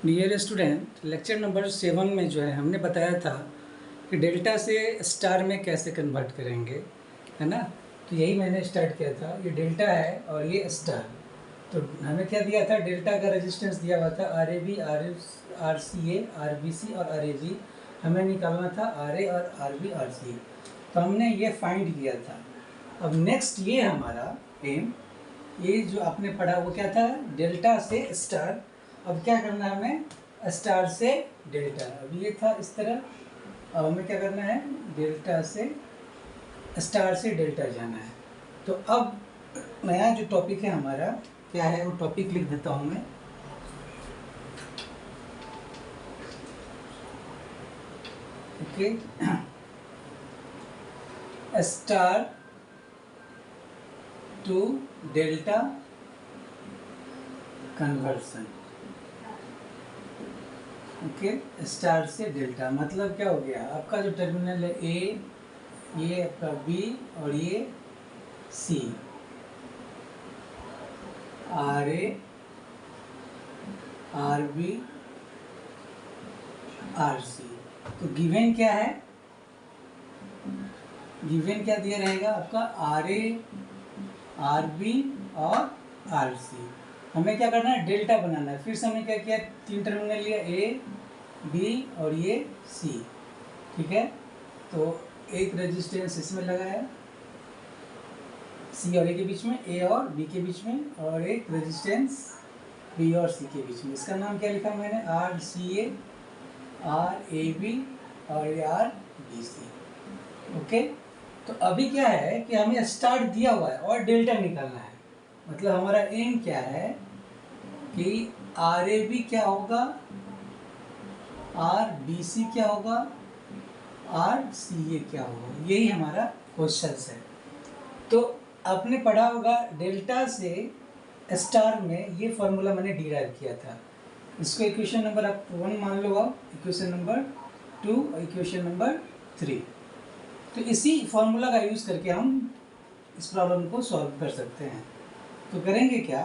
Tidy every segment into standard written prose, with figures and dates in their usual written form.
Dear student, lecture number 7 में जो है हमने बताया था कि डेल्टा से स्टार में कैसे कन्वर्ट करेंगे, है ना। तो यही मैंने स्टार्ट किया था। ये डेल्टा है और ये स्टार। तो हमें क्या दिया था, डेल्टा का रेजिस्टेंस दिया हुआ था R A B, R C A, R B C और आर ए बी। हमें निकालना था आर ए और आर बी, आर सी ए। तो हमने ये फाइंड किया था। अब नेक्स्ट ये हमारा एम, ये जो आपने पढ़ा वो क्या था, डेल्टा से स्टार। अब क्या करना है हमें, स्टार से डेल्टा। अब ये था इस तरह। अब हमें क्या करना है, डेल्टा से स्टार से डेल्टा जाना है। तो अब नया जो टॉपिक है हमारा क्या है, वो टॉपिक लिख देता हूँ मैं। Okay, star to delta conversion. Okay, star से डेल्टा मतलब क्या हो गया, आपका जो टर्मिनल है ए, ये आपका बी और ये C, R A, R B, R C. तो गिवन क्या है, गिवन क्या दिया रहेगा आपका, आर ए, आर बी और आर सी। हमें क्या करना है, डेल्टा बनाना है। फिर से हमने क्या किया, 3 टर्मिनल लिया, ए, बी और ये सी। ठीक है, तो एक रेजिस्टेंस इसमें लगाया, सी और ए के बीच में, ए और बी के बीच में, और एक रेजिस्टेंस बी और सी के बीच में। इसका नाम क्या लिखा मैंने, R C A, R A B और ये आर बी सी। ओके, तो अभी क्या है कि हमें स्टार्ट दिया हुआ है और डेल्टा निकालना है। मतलब हमारा एम क्या है कि आर ए बी क्या होगा, आर बी सी क्या होगा, आर सी ए क्या होगा, यही हमारा क्वेश्चन है। तो आपने पढ़ा होगा डेल्टा से स्टार में, ये फॉर्मूला मैंने डिराइव किया था। इसको इक्वेशन नंबर आप 1 मान लो, आप इक्वेशन नंबर 2 और इक्वेशन नंबर 3। तो इसी फॉर्मूला का यूज़ करके हम इस प्रॉब्लम को सॉल्व कर सकते हैं। तो करेंगे क्या,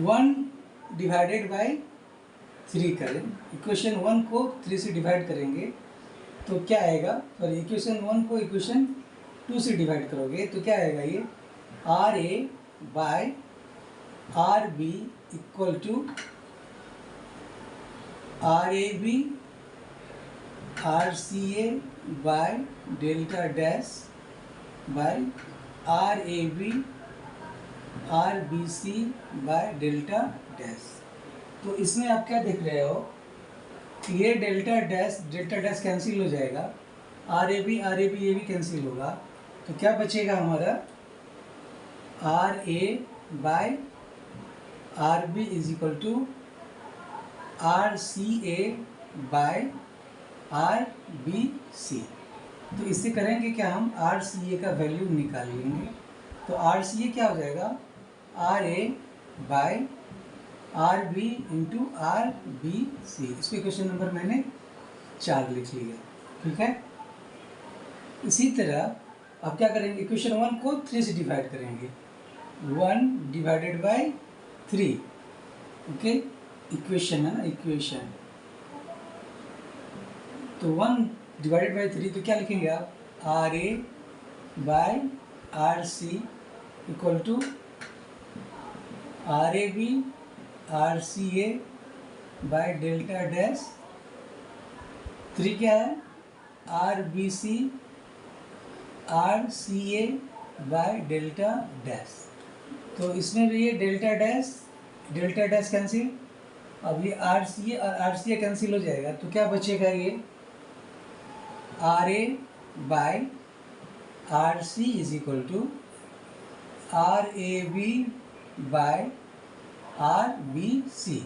1 डिवाइडेड बाई 3 करें। इक्वेशन 1 को 3 से डिवाइड करेंगे तो क्या आएगा, सॉरी इक्वेशन 1 को इक्वेशन 2 से डिवाइड करोगे तो क्या आएगा, ये R A by R B equal to R A B R C A by delta dash by R A B R B C by delta dash. तो इसमें आप क्या देख रहे हो, ये डेल्टा डैश कैंसिल हो जाएगा, आर ए बी ये भी कैंसिल होगा। तो क्या बचेगा हमारा, R A by R B is equal to R C A by R B C. तो इससे करेंगे क्या, हम आर सी ए का वैल्यू निकाल लेंगे। तो आर सी ए क्या हो जाएगा, R A by R B into R B C. इसको क्वेश्चन नंबर मैंने 4 लिख लिया। ठीक है, इसी तरह अब क्या करेंगे, इक्वेशन 1 को 3 से डिवाइड करेंगे, 1 डिवाइडेड बाय 3। ओके, इक्वेशन है ना, इक्वेशन। तो 1 डिवाइडेड बाय 3 तो क्या लिखेंगे आप, R A by R C equal to R A B R C A by delta dash. 3 क्या है, R B C R C A by delta dash. तो इसमें भी ये डेल्टा डैश कैंसिल। अब ये आर सी ए और आर सी ए cancel हो जाएगा। तो क्या बचेगा, ये R A by R C is equal to R A B by R B C.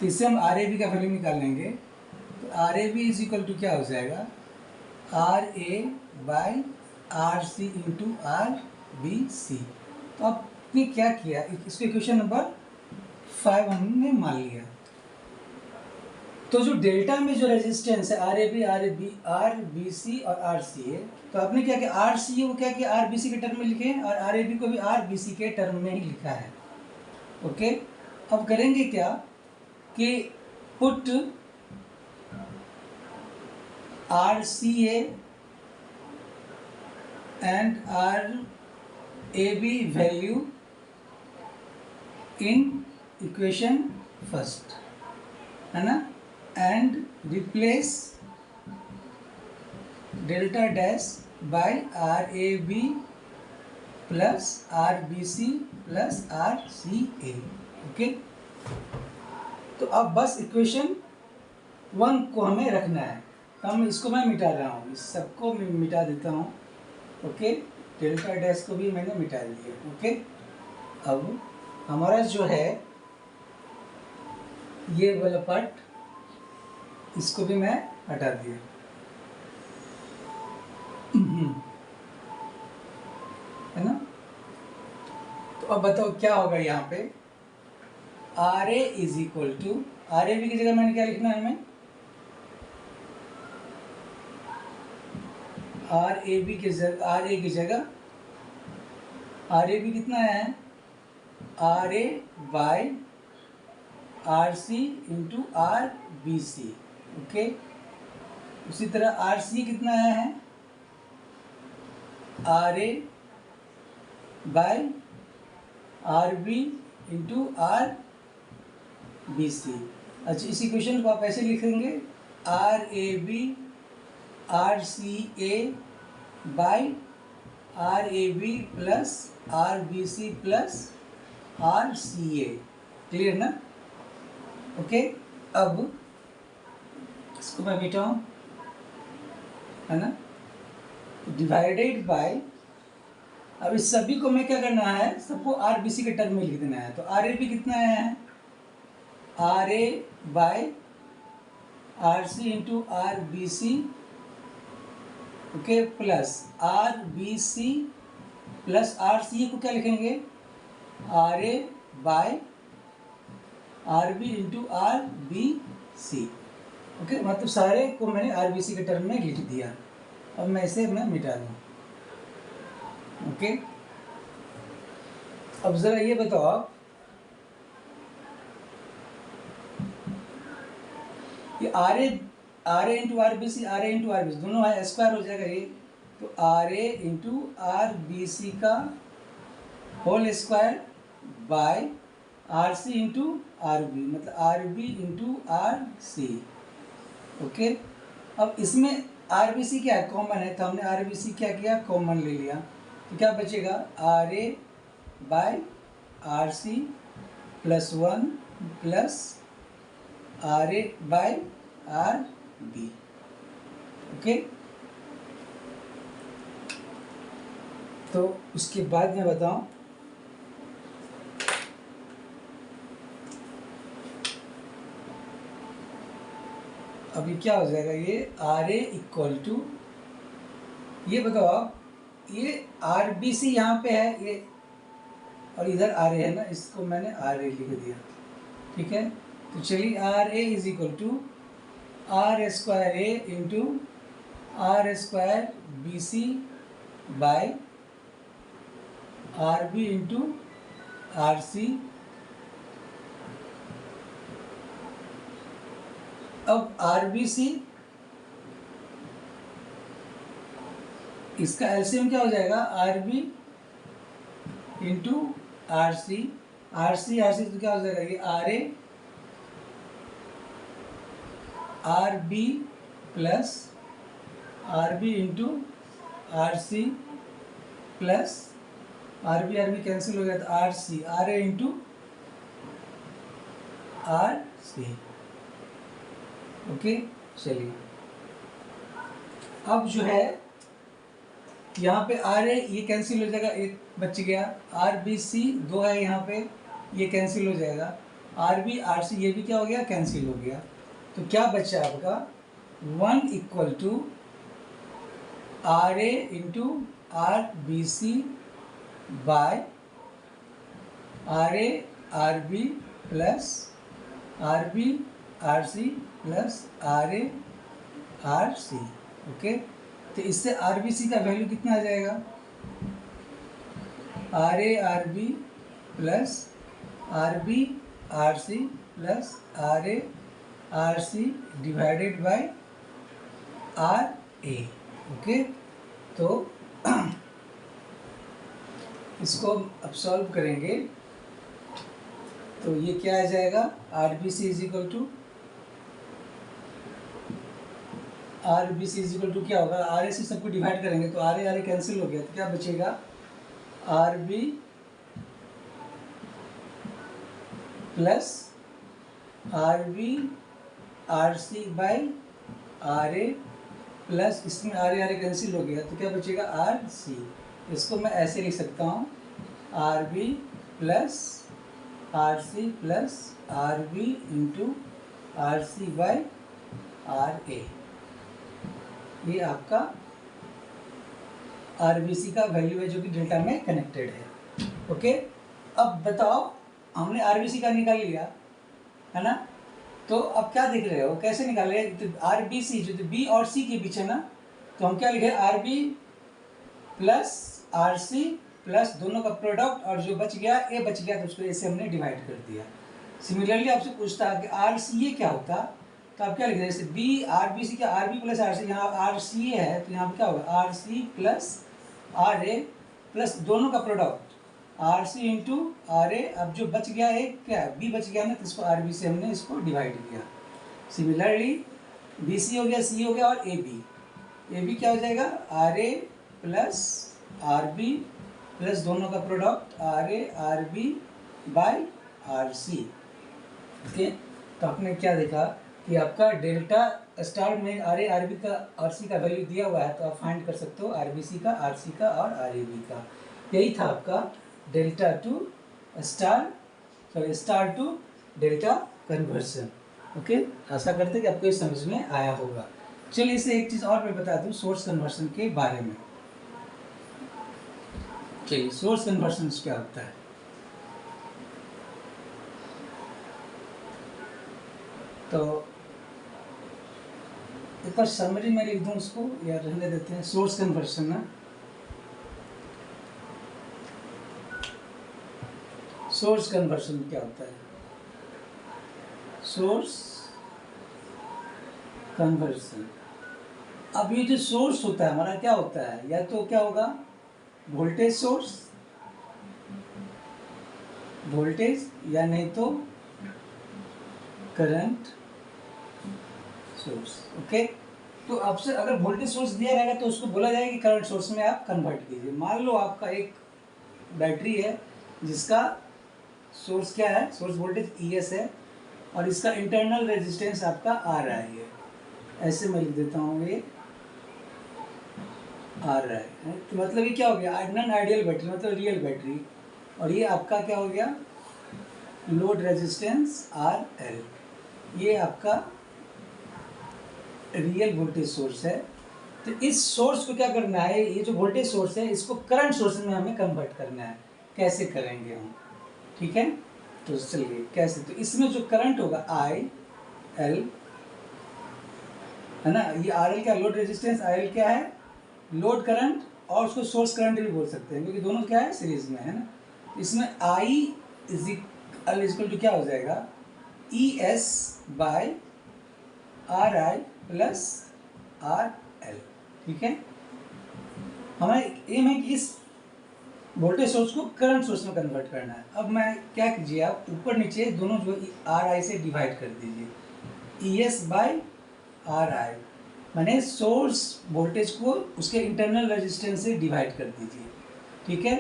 तो इससे हम आर ए बी का वैल्यू निकाल लेंगे। तो R A B is equal to क्या हो जाएगा, R A by R C into R B C. तो आपने क्या किया, इसको इक्वेशन नंबर 5 हमने मान लिया। तो जो डेल्टा में जो रेजिस्टेंस है आर ए बी सी और आर सी ए, तो आपने क्या किया, आर सी ए को क्या किया, आर बी सी के टर्म में लिखे और आर ए बी को भी आर बी सी के टर्म में ही लिखा है। ओके, अब करेंगे क्या कि put RCA and RAB value in equation first, है ना, and replace delta dash bye RAB plus RBC plus RCA। Okay, तो अब बस इक्वेशन 1 को हमें रखना है। हम इसको मैं मिटा रहा हूँ, इस सबको मैं मिटा देता हूँ। ओके, डेल्टा डैश को भी मैंने मिटा दिया। ओके, अब हमारा जो है ये वाला पार्ट, इसको भी मैं हटा दिया। है ना, तो अब बताओ क्या होगा यहाँ पे। RA is equal to, RAB की जगह मैंने क्या लिखना है, हमें RAB की जगह, RA की जगह RAB कितना है, RA by RC into RBC। Okay, उसी तरह RC कितना है, RA by RB into RBC। अच्छा, इस इक्वेशन को आप ऐसे लिखेंगे, RAB RCA by RAB plus RBC plus RCA। Clear ना? ओके, अब इसको मैं मिटाऊं, है ना, डिवाइडेड बाय, अब इस सभी को मैं क्या करना है, सबको RBC के टर्म में लिख देना है। तो RAB कितना है, RA by RC into RBC, okay, plus RBC plus RCA को क्या लिखेंगे, RA by RB into RBC। Okay, मतलब सारे को मैंने RBC के टर्म में लिख दिया। अब मैं इसे मिटा दूँ। ओके, अब जरा ये बताओ आप, ये RA into RBC, RA into RBC दोनों है, स्क्वायर हो जाएगा ये। तो RA इंटू RBC का whole square by RC into RB, मतलब RB इंटू RC। ओके, अब इसमें RBC क्या है, कॉमन है, तो हमने RBC क्या किया, कॉमन ले लिया। तो क्या बचेगा, RA by RC plus 1 plus RA by RB। Okay, तो उसके बाद मैं बताऊं, अभी क्या हो जाएगा, ये RA इक्वल टू, ये बताओ आप, ये RBC यहाँ पे है ये, और इधर RA है ना, इसको मैंने RA लिख दिया। ठीक है, तो चलिए RA is equal to R square A into R square BC by RB into RC। अब RBC, इसका एलसीएम क्या हो जाएगा, RB इंटू RC, RC तो क्या हो जाएगा, ये RA RB plus RB into RC plus RB cancel हो गया, तो RC, RA into RC। Okay, चलिए अब जो है यहाँ पे RA ये कैंसिल हो जाएगा, एक बच गया, RBC 2 है यहाँ पे, ये कैंसिल हो जाएगा, RB RC ये भी क्या हो गया, कैंसिल हो गया। तो क्या बचा आपका, 1 equal to RA into RBC by RA RB plus RB RC plus RA RC। Okay, तो इससे RBC का वैल्यू कितना आ जाएगा, RA RB plus RB R C plus R A R C divided by R A. Okay, तो इसको अब solve करेंगे तो ये क्या आ जाएगा, R B C is equal to क्या होगा, आर ए से सबको डिवाइड करेंगे तो आर ए कैंसिल हो गया, तो क्या बचेगा, R B plus R B R C by R A plus इसमें आर ए कैंसिल हो गया तो क्या बचेगा, आर सी। इसको मैं ऐसे लिख सकता हूँ, R B plus R C plus R B into R C by R A. ये आपका आर बी सी का वैल्यू है जो कि डेल्टा में कनेक्टेड है। ओके, अब बताओ, हमने आर बी सी का निकाल लिया है ना, तो अब क्या देख रहे हो, कैसे निकाले, तो आर बी सी जो बी और सी के बीच है ना, तो हम क्या लिखे, R B plus R C plus दोनों का प्रोडक्ट और जो बच गया ए बच गया तो उसको ऐसे हमने डिवाइड कर दिया। सिमिलरली आपसे पूछता कि आर सी ए क्या होता, तो आप क्या लिख रहे हैं, जैसे बी आर बी सी क्या, R B plus R C, यहाँ आर सी ए है तो यहाँ पर क्या होगा, R C plus R A plus दोनों का product R C into R A. अब जो बच गया है क्या, बी बच गया ना, तो इसको आर बी से हमने इसको डिवाइड किया। सिमिलरली बी सी हो गया, सी हो गया, और ए बी क्या हो जाएगा, R A plus R B plus दोनों का product R A R B by R C. Okay, तो आपने क्या देखा कि आपका डेल्टा स्टार में आर ए आर बी का आर सी का वैल्यू दिया हुआ है, तो आप फाइंड कर सकते हो आर बी सी का, आर सी का और आर ए बी का। यही था आपका delta to star to delta conversion. Okay, आशा करते हैं कि आपको ये समझ में आया होगा। चलिए इसे एक चीज़ और मैं बता दूं सोर्स कन्वर्सन के बारे में। चलिए, सोर्स कन्वर्सन क्या होता है, तो एक बार समरी में लिख दूं उसको या रहने देते हैं। सोर्स कन्वर्सन ना, सोर्स कन्वर्सन क्या होता है, सोर्स कन्वर्सन। अब ये जो सोर्स होता है हमारा क्या होता है, या तो क्या होगा, वोल्टेज सोर्स, वोल्टेज, या नहीं तो करंट सोर्स। ओके, तो आपसे अगर वोल्टेज सोर्स दिया रहेगा तो उसको बोला जाएगा कि करंट सोर्स में आप कन्वर्ट कीजिए। मान लो आपका एक बैटरी है जिसका सोर्स क्या है, सोर्स वोल्टेज ई एस है और इसका इंटरनल रेजिस्टेंस आपका आर आई है। ऐसे मैं लिख देता हूँ, ये आर आई है, तो मतलब ये क्या हो गया, नॉन आइडियल बैटरी मतलब रियल बैटरी, और ये आपका क्या हो गया, लोड रेजिस्टेंस आर एल। ये आपका रियल वोल्टेज सोर्स है। तो इस सोर्स को क्या करना है, ये जो वोल्टेज सोर्स है इसको करंट सोर्स में हमें कन्वर्ट करना है। कैसे करेंगे हम, ठीक है, तो चलिए कैसे, तो इसमें जो करंट होगा आई एल है ना, ये आर एल क्या, लोड रेजिस्टेंस, आई एल क्या है, लोड करंट, और उसको सोर्स करंट भी बोल सकते हैं क्योंकि दोनों क्या है, सीरीज में है ना। इसमें आई इज इक्वल टू क्या हो जाएगा, E S by R I plus R L. ठीक है, हमारा एम है कि इस वोल्टेज सोर्स को करंट सोर्स में कन्वर्ट करना है। अब मैं क्या कीजिए, आप ऊपर नीचे दोनों जो आर आई से डिवाइड कर दीजिए, ई एस बाई आर आई, मैंने सोर्स वोल्टेज को उसके इंटरनल रेजिस्टेंस से डिवाइड कर दीजिए। ठीक है,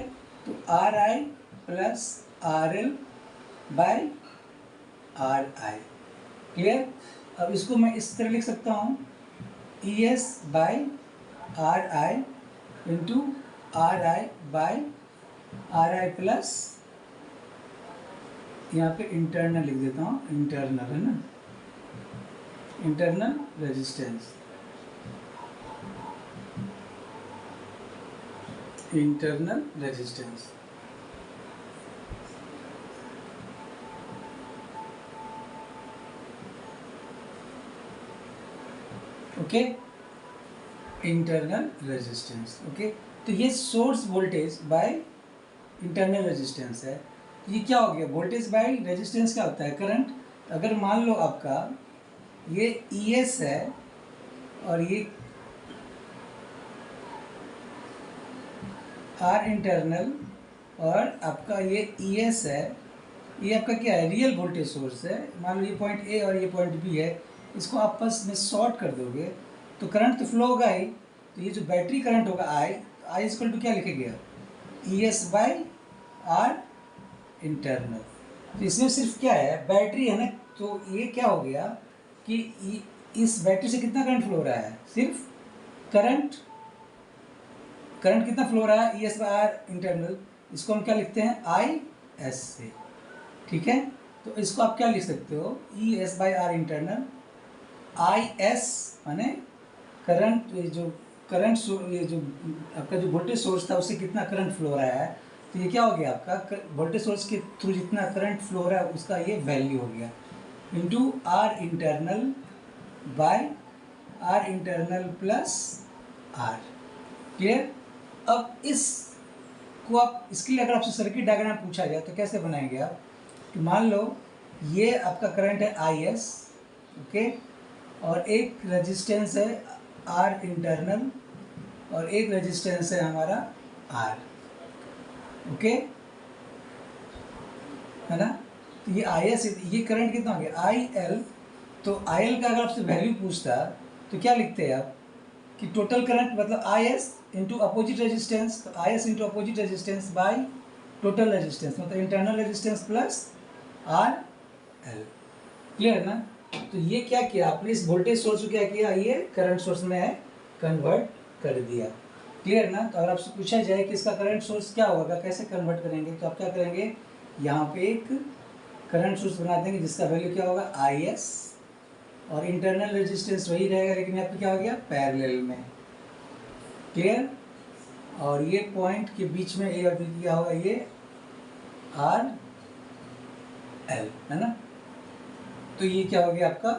तो are I plus R L by are I. Clear, अब इसको मैं इस तरह लिख सकता हूँ, E S by are I into are I by are I plus, यहाँ पे इंटरनल लिख देता हूँ, इंटरनल है ना, internal resistance, internal resistance. Okay, internal resistance. Okay, तो ये source voltage by internal resistance है। ये क्या हो गया, वोल्टेज बाई रेजिस्टेंस क्या होता है, करंट। अगर मान लो आपका ये ES है और ये R इंटरनल और आपका ये ES है, ये आपका क्या है, रियल वोल्टेज सोर्स है। मान लो ये पॉइंट A और ये पॉइंट B है, इसको आपस में शॉर्ट कर दोगे तो करंट तो फ्लो होगा ही। तो ये जो बैटरी करंट होगा I इक्वल टू क्या लिखेगा, ES बाई R इंटरनल। तो इसमें सिर्फ क्या है, बैटरी है ना, तो ये क्या हो गया कि इस बैटरी से कितना करंट फ्लो हो रहा है, सिर्फ करंट कितना फ्लो हो रहा है, ES बाई R इंटरनल। इसको हम क्या लिखते हैं, IS से, ठीक है। तो इसको आप क्या लिख सकते हो, ES by R internal, IS माने करंट, ये जो ये जो आपका जो वोल्टेज सोर्स था उससे कितना करंट फ्लो हो रहा है। तो ये क्या हो गया, आपका वोल्टेज सोर्स के थ्रू जितना करंट फ्लो हो रहा है उसका ये वैल्यू हो गया, into R internal by R internal plus R। Clear. अब इसको आप, इसके लिए अगर आपसे सर्किट डायग्राम पूछा जाए तो कैसे बनाएंगे आप, कि मान लो ये आपका करंट है IS, ओके, और एक रेजिस्टेंस है R इंटरनल और एक रेजिस्टेंस है हमारा R, ओके, है ना। तो ये IS, ये करंट कितना हो गया IL। तो IL का अगर आपसे वैल्यू पूछता तो क्या लिखते हैं आप, कि टोटल करंट मतलब IS इंटू अपोजिट रेजिस्टेंस, तो IS into opposite resistance by total resistance, मतलब internal resistance plus RL। Clear है ना। तो ये क्या किया आपने, इस वोल्टेज सोर्स को क्या किया, ये करंट सोर्स में कन्वर्ट कर दिया। क्लियर ना। तो अगर आपसे पूछा जाए कि इसका करंट सोर्स क्या होगा, कैसे कन्वर्ट करेंगे, तो आप क्या करेंगे, यहाँ पे एक करंट सोर्स बना देंगे जिसका वैल्यू क्या होगा IS, और इंटरनल रेजिस्टेंस वही रहेगा लेकिन यहाँ पे क्या हो गया, पैरेलल में। क्लियर। और ये पॉइंट के बीच में A और B क्या होगा, ये RL, है ना। तो ये क्या हो गया आपका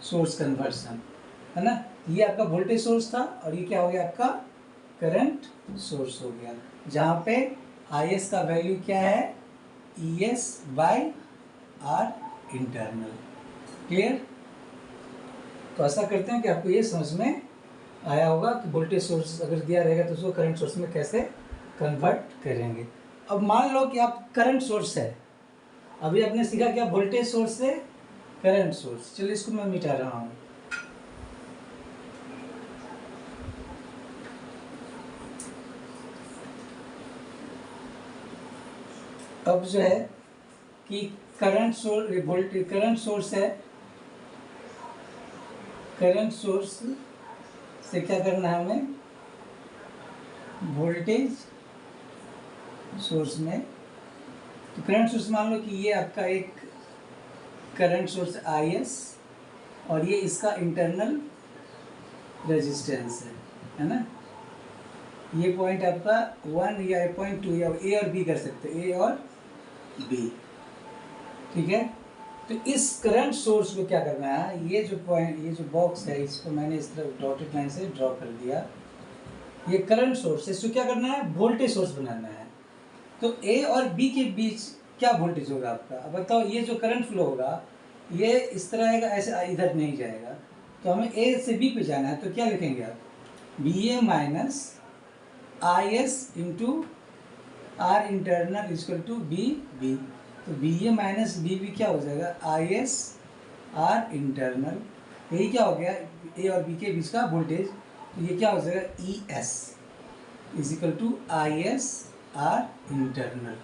सोर्स कन्वर्सन, है ना। ये आपका वोल्टेज सोर्स था और ये क्या हो गया, आपका करंट सोर्स हो गया, जहाँ पे IS का वैल्यू क्या है, ES by R internal. Clear. तो ऐसा करते हैं कि आपको ये समझ में आया होगा कि वोल्टेज सोर्स अगर दिया रहेगा तो उसको करंट सोर्स में कैसे कन्वर्ट करेंगे। अब मान लो कि आप करंट सोर्स है, अभी आपने सीखा क्या, वोल्टेज सोर्स से करंट सोर्स। चलिए इसको मैं मिटा रहा हूँ। अब जो है कि करंट सोर्स है, करंट सोर्स से क्या करना है हमें, वोल्टेज सोर्स में। तो करंट सोर्स मान लो कि ये आपका एक करंट सोर्स IS और ये इसका इंटरनल रेजिस्टेंस है ना। ये पॉइंट आपका 1 या पॉइंट 2 या A और B कर सकते हैं, A और B, ठीक है। तो इस करंट सोर्स को क्या करना है, ये जो पॉइंट, ये जो बॉक्स है इसको मैंने इस तरह डॉटेड लाइन से ड्रॉ कर दिया। ये करंट सोर्स, इसको क्या करना है, वोल्टेज सोर्स बनाना है। तो A और B के बीच क्या वोल्टेज होगा आपका, अब बताओ। ये जो करंट फ्लो होगा ये इस तरह आएगा, ऐसे इधर नहीं जाएगा। तो हमें A से B पे जाना है, तो क्या लिखेंगे आप, BA minus IS into R internal equal to BB। तो BA माइनस BB क्या हो जाएगा, IS R इंटरनल, यही क्या हो गया A और B के बीच का वोल्टेज। तो ये क्या हो जाएगा, ES is equal to IS R internal,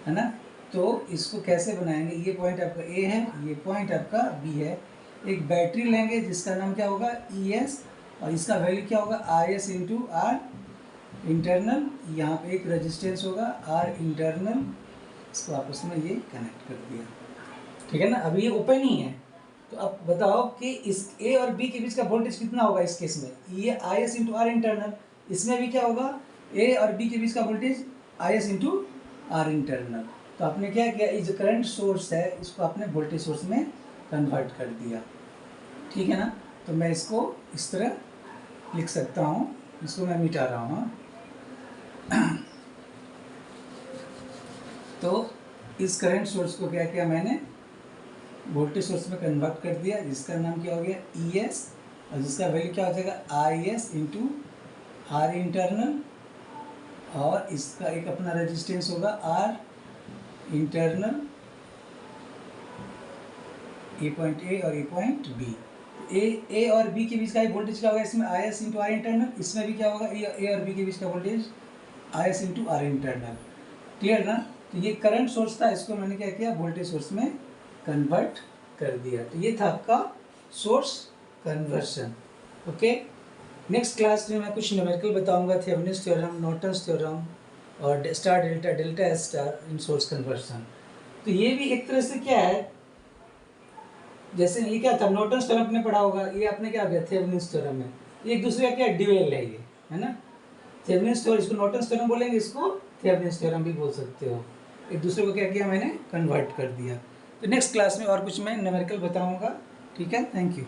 है ना। तो इसको कैसे बनाएंगे, ये पॉइंट आपका A है, ये पॉइंट आपका B है। एक बैटरी लेंगे जिसका नाम क्या होगा ES, और इसका वैल्यू क्या होगा IS इंटू R इंटरनल। यहाँ पे एक रेजिस्टेंस होगा R इंटरनल, इसको आपस में ये कनेक्ट कर दिया, ठीक है ना। अभी ये ओपन ही है। तो अब बताओ कि इस A और B के बीच का वोल्टेज कितना होगा इस केस में, ये IS इंटू R इंटरनल। इसमें भी क्या होगा, A और B के बीच का voltage IS into R internal. तो आपने क्या किया, ये जो करंट सोर्स है इसको आपने वोल्टेज सोर्स में कन्वर्ट कर दिया, ठीक है ना। तो मैं इसको इस तरह लिख सकता हूँ, इसको मैं मिटा रहा हूँ। तो इस करंट सोर्स को क्या किया मैंने, वोल्टेज सोर्स में कन्वर्ट कर दिया, जिसका नाम क्या हो गया ई एस, और जिसका वैल्यू क्या हो जाएगा I S into R internal, और इसका एक अपना रेजिस्टेंस होगा R internal, A point A और ए पॉइंट बी। ए और बी के बीच का वोल्टेज क्या होगा इसमें, I S into R internal, इसमें भी क्या होगा ए और बी के बीच का voltage I S into R internal. Clear ना। तो ये करंट सोर्स था, इसको मैंने क्या किया वोल्टेज सोर्स में कन्वर्ट कर दिया। तो ये था आपका source conversion. Okay, next class में मैं कुछ न्यूमेरिकल बताऊंगा, थेवेनिन्स थ्योरम, नॉर्टन्स थ्योरम और star delta, delta S star in source conversion. तो ये भी एक तरह से क्या है, जैसे ये क्या था नॉर्टन्स थ्योरम आपने पढ़ा होगा, ये आपने क्या किया थेवेनिन्स थ्योरम है, ये एक दूसरे का क्या ड्यूएल है ये, है ना। थेवेनिन्स थ्योरम, इसको नॉर्टन्स थ्योरम बोलेंगे, इसको थेवेनिन्स थ्योरम भी बोल सकते हो। एक दूसरे को क्या किया मैंने कन्वर्ट कर दिया। तो नेक्स्ट क्लास में और कुछ मैं न्यूमेरिकल बताऊंगा। ठीक है, थैंक यू।